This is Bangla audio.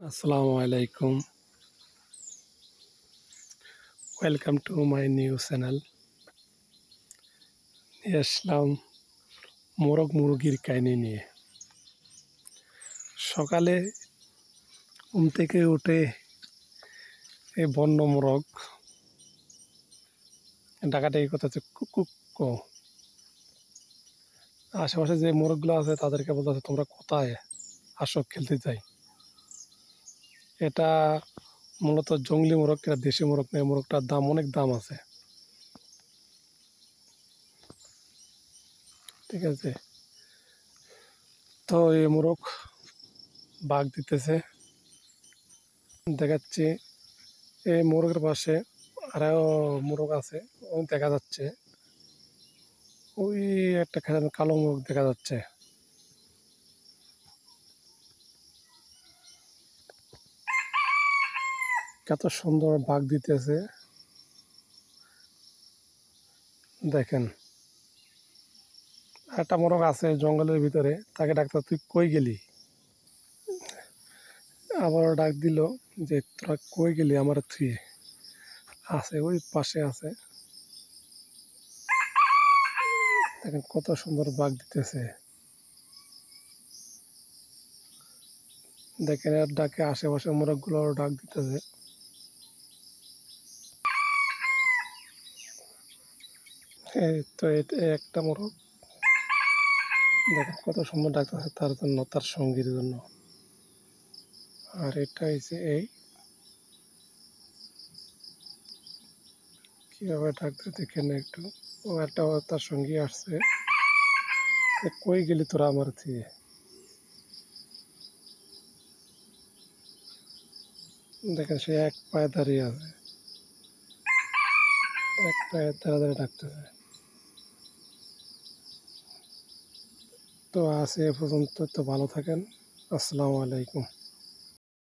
আসসালামু আলাইকুম। Welcome to my new channel. নিয়ে আসলাম মোরগ মুরগির কাহিনী নিয়ে। সকালে ঘুম থেকে উঠে এই বন্য মোরগ ডাকাডাকি করতেছে কুক কুক কো। আশেপাশে যে মোরগগুলো আছে তাদেরকে বলতেছে, তোমরা কোথায়, আসো খেলতে চাই। এটা মূলত জংলি মোরগ, এটা দেশি মোরগ না। এই মোরগটার দাম অনেক দাম আছে, ঠিক আছে। তো এই মোরগ বাঘ দিতেছে, দেখাচ্ছি। এই মোরগের পাশে আরও মোরগ আছে, ওই দেখা যাচ্ছে। ওই একটা কালো মোরগ দেখা যাচ্ছে। কত সুন্দর বাঘ দিতেছে, দেখেন। একটা মোরগ আছে জঙ্গলের ভিতরে, তাকে ডাক্তার, তুই কই গেলি? আবার ডাক দিল যে, তোরা কই গেলি আমার থুয়ে? আছে ওই পাশে আছে, দেখেন কত সুন্দর বাঘ দিতেছে। দেখেন এর ডাকে আশেপাশে মোরগগুলো ডাক দিতেছে। এই তো এটা একটা মোরগ, দেখেন কত সুন্দর ডাকতেছে তার জন্য, তার সঙ্গীর জন্য। আর এটা হচ্ছে এই কিভাবে ডাকতে দেখেন একটু। ও একটা তার সঙ্গী আসছে, কই গেলি তোরা আমার থেকে? দেখেন সে এক পায়ে দাঁড়িয়ে আছে, এক পায়ে দাঁড়া দাঁড়িয়ে ডাকতেছে। তো আছে এ পর্যন্ত, তো ভালো থাকেন। আসসালামু আলাইকুম।